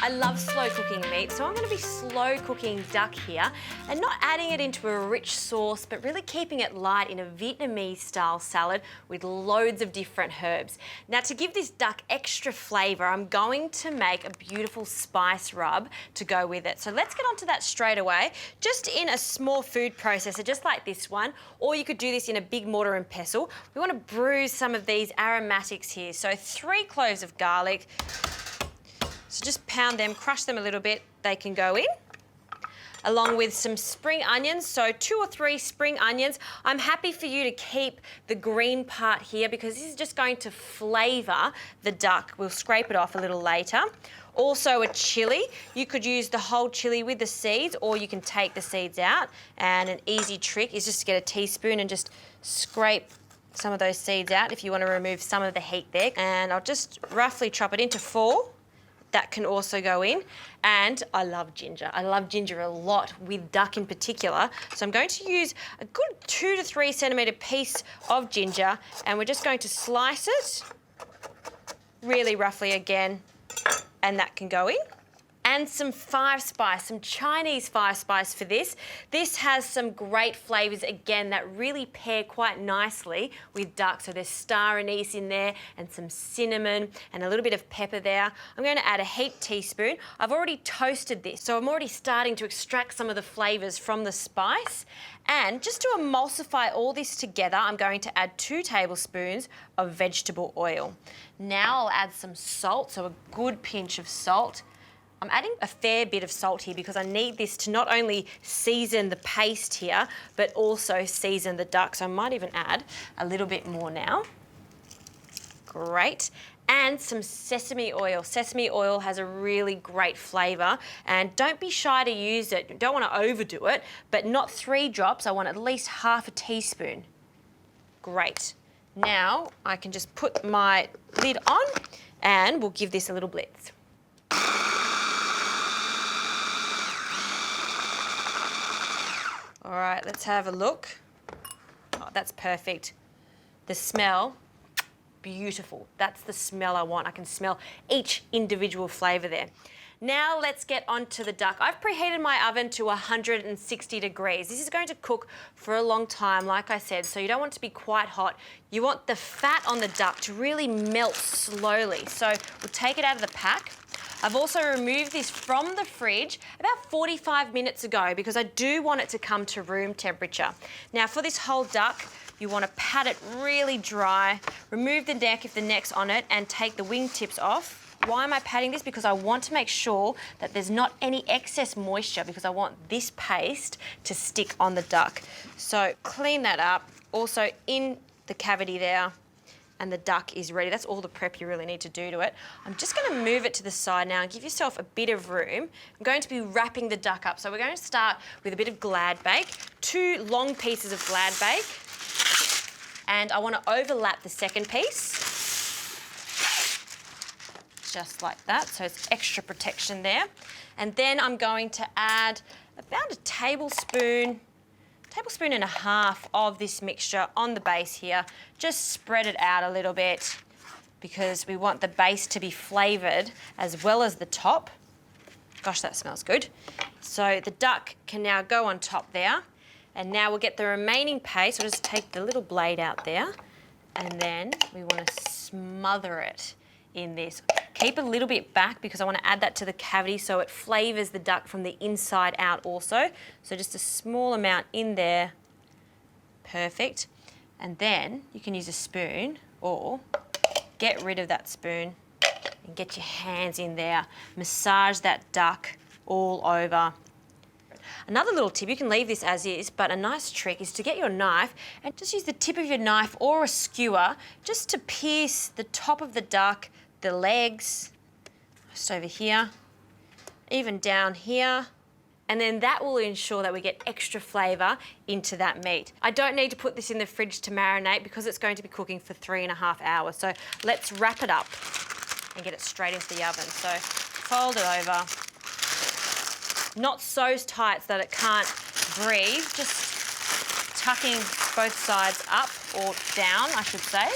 I love slow cooking meat, so I'm going to be slow cooking duck here and not adding it into a rich sauce, but really keeping it light in a Vietnamese style salad with loads of different herbs. Now, to give this duck extra flavour, I'm going to make a beautiful spice rub to go with it. So let's get onto that straight away, just in a small food processor, just like this one, or you could do this in a big mortar and pestle. We want to bruise some of these aromatics here. So 3 cloves of garlic. So just pound them, crush them a little bit, they can go in. Along with some spring onions, so 2 or 3 spring onions. I'm happy for you to keep the green part here because this is just going to flavour the duck. We'll scrape it off a little later. Also a chilli. You could use the whole chilli with the seeds, or you can take the seeds out. And an easy trick is just to get a teaspoon and just scrape some of those seeds out if you want to remove some of the heat there. And I'll just roughly chop it into 4. That can also go in. And I love ginger. I love ginger a lot with duck in particular. So I'm going to use a good 2 to 3 centimetre piece of ginger, and we're just going to slice it really roughly again, and that can go in. And some 5 spice, some Chinese 5 spice for this. This has some great flavours, again, that really pair quite nicely with duck. So there's star anise in there and some cinnamon and a little bit of pepper there. I'm going to add a heaped teaspoon. I've already toasted this, so I'm already starting to extract some of the flavours from the spice. And just to emulsify all this together, I'm going to add 2 tablespoons of vegetable oil. Now I'll add some salt, so a good pinch of salt. I'm adding a fair bit of salt here because I need this to not only season the paste here, but also season the duck. So I might even add a little bit more now. Great. And some sesame oil. Sesame oil has a really great flavour, and don't be shy to use it. You don't want to overdo it, but not 3 drops. I want at least half a teaspoon. Great. Now I can just put my lid on and we'll give this a little blitz. All right, let's have a look. Oh, that's perfect. The smell, beautiful. That's the smell I want. I can smell each individual flavour there. Now let's get onto the duck. I've preheated my oven to 160 degrees. This is going to cook for a long time, like I said, so you don't want it to be quite hot. You want the fat on the duck to really melt slowly. So we'll take it out of the pack. I've also removed this from the fridge about 45 minutes ago because I do want it to come to room temperature. Now for this whole duck, you want to pat it really dry, remove the neck if the neck's on it, and take the wing tips off. Why am I patting this? Because I want to make sure that there's not any excess moisture because I want this paste to stick on the duck. So clean that up. Also in the cavity there, and the duck is ready. That's all the prep you really need to do to it. I'm just going to move it to the side now and give yourself a bit of room. I'm going to be wrapping the duck up. So we're going to start with a bit of glad bake, 2 long pieces of glad bake, and I want to overlap the second piece. Just like that, so it's extra protection there. And then I'm going to add about a tablespoon and a half of this mixture on the base here. Just spread it out a little bit because we want the base to be flavoured as well as the top. Gosh, that smells good. So the duck can now go on top there. And now we'll get the remaining paste. We'll just take the little blade out there, and then we want to smother it in this. Keep a little bit back because I want to add that to the cavity so it flavours the duck from the inside out also. So just a small amount in there. Perfect. And then you can use a spoon or get rid of that spoon and get your hands in there. Massage that duck all over. Another little tip, you can leave this as is, but a nice trick is to get your knife and just use the tip of your knife or a skewer just to pierce the top of the duck, the legs, just over here, even down here. And then that will ensure that we get extra flavour into that meat. I don't need to put this in the fridge to marinate because it's going to be cooking for 3.5 hours. So let's wrap it up and get it straight into the oven. So fold it over. Not so tight so that it can't breathe, just tucking both sides up or down, I should say.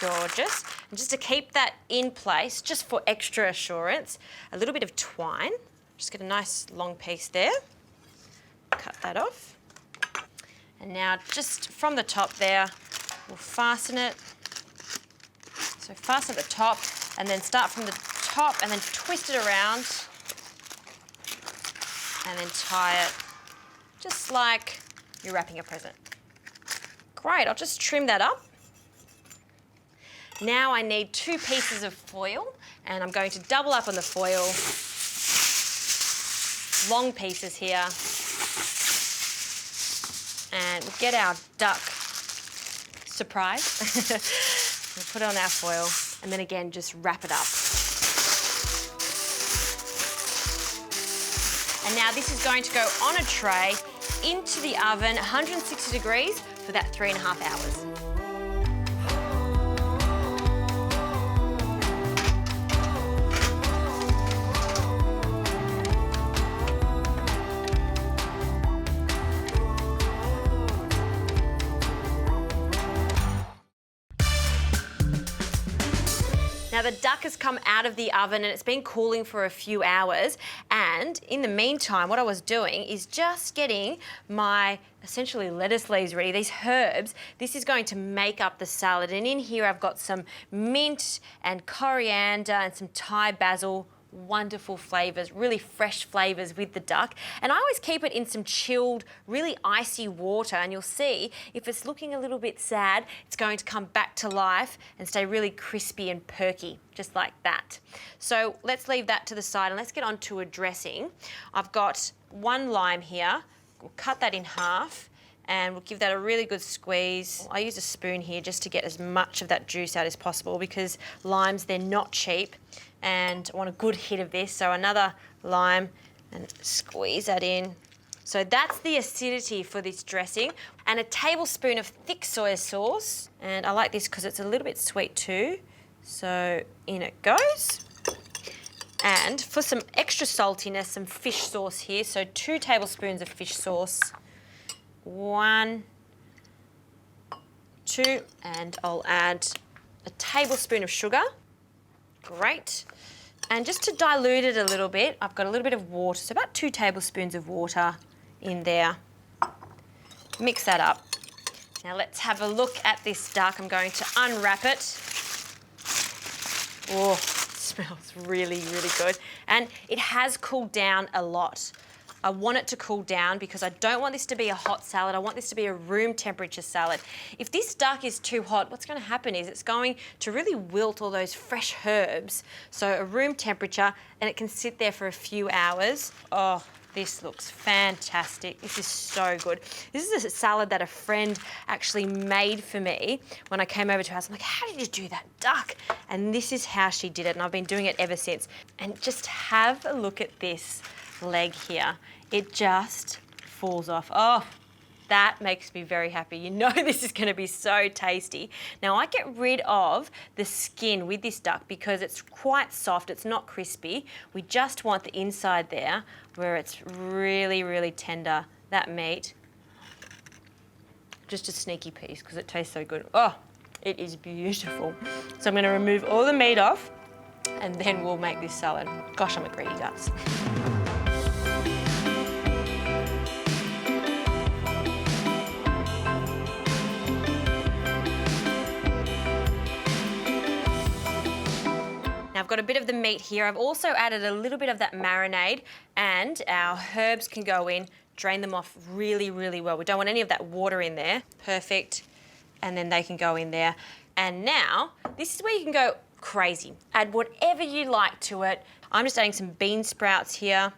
gorgeous. And just to keep that in place, just for extra assurance, a little bit of twine. Just get a nice long piece there. Cut that off. And now just from the top there, we'll fasten it. So fasten at the top and then start from the top and then twist it around and then tie it just like you're wrapping a present. Great, I'll just trim that up. Now I need 2 pieces of foil and I'm going to double up on the foil. Long pieces here. And we'll get our duck surprise. We'll put it on our foil and then again just wrap it up. And now this is going to go on a tray into the oven, 160 degrees for that 3.5 hours. Now the duck has come out of the oven and it's been cooling for a few hours, and in the meantime what I was doing is just getting my essentially lettuce leaves ready, these herbs. This is going to make up the salad, and in here I've got some mint and coriander and some Thai basil. Wonderful flavours, really fresh flavours with the duck. And I always keep it in some chilled, really icy water, and you'll see if it's looking a little bit sad, it's going to come back to life and stay really crispy and perky, just like that. So let's leave that to the side and let's get on to a dressing. I've got 1 lime here. We'll cut that in half and we'll give that a really good squeeze. I use a spoon here just to get as much of that juice out as possible because limes, they're not cheap. And I want a good hit of this, so another lime and squeeze that in. So that's the acidity for this dressing. And a tablespoon of thick soy sauce. And I like this because it's a little bit sweet too. So in it goes. And for some extra saltiness, some fish sauce here. So 2 tablespoons of fish sauce. 1, 2, and I'll add a tablespoon of sugar. Great. And just to dilute it a little bit, I've got a little bit of water, so about 2 tablespoons of water in there. Mix that up. Now let's have a look at this duck. I'm going to unwrap it. Oh, it smells really, really good. And it has cooled down a lot. I want it to cool down because I don't want this to be a hot salad. I want this to be a room temperature salad. If this duck is too hot, what's going to happen is it's going to really wilt all those fresh herbs. So a room temperature, and it can sit there for a few hours. Oh, this looks fantastic. This is so good. This is a salad that a friend actually made for me when I came over to her house. I'm like, how did you do that duck? And this is how she did it, and I've been doing it ever since. And just have a look at this leg here. It just falls off. Oh, that makes me very happy. You know this is going to be so tasty. Now I get rid of the skin with this duck because it's quite soft, it's not crispy. We just want the inside there where it's really, really tender, that meat. Just a sneaky piece because it tastes so good. Oh, it is beautiful. So I'm going to remove all the meat off and then we'll make this salad. Gosh, I'm a greedy guts. Now I've got a bit of the meat here. I've also added a little bit of that marinade, and our herbs can go in, drain them off really, really well. We don't want any of that water in there. Perfect. And then they can go in there. And now, this is where you can go crazy. Add whatever you like to it. I'm just adding some bean sprouts here.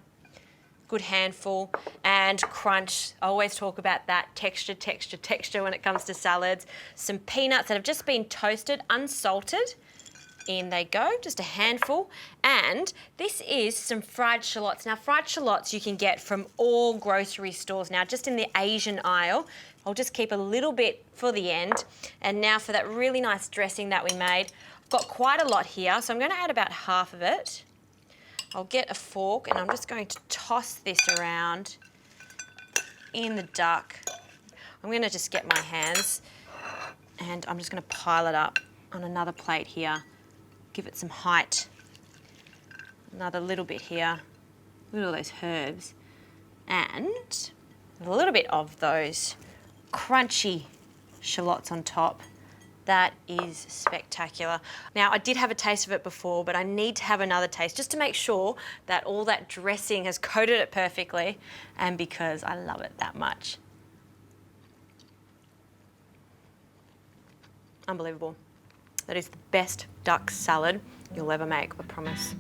Good handful. And crunch. I always talk about that texture when it comes to salads. Some peanuts that have just been toasted, unsalted. In they go, just a handful. And this is some fried shallots. Now, fried shallots you can get from all grocery stores now, just in the Asian aisle. I'll just keep a little bit for the end. And now for that really nice dressing that we made, I've got quite a lot here, so I'm going to add about half of it. I'll get a fork and I'm just going to toss this around in the duck. I'm going to just get my hands and I'm just going to pile it up. on another plate here. Give it some height. Another little bit here. Look at all those herbs. And a little bit of those crunchy shallots on top. That is spectacular. Now, I did have a taste of it before, but I need to have another taste just to make sure that all that dressing has coated it perfectly, and because I love it that much. Unbelievable. That is the best duck salad you'll ever make, I promise.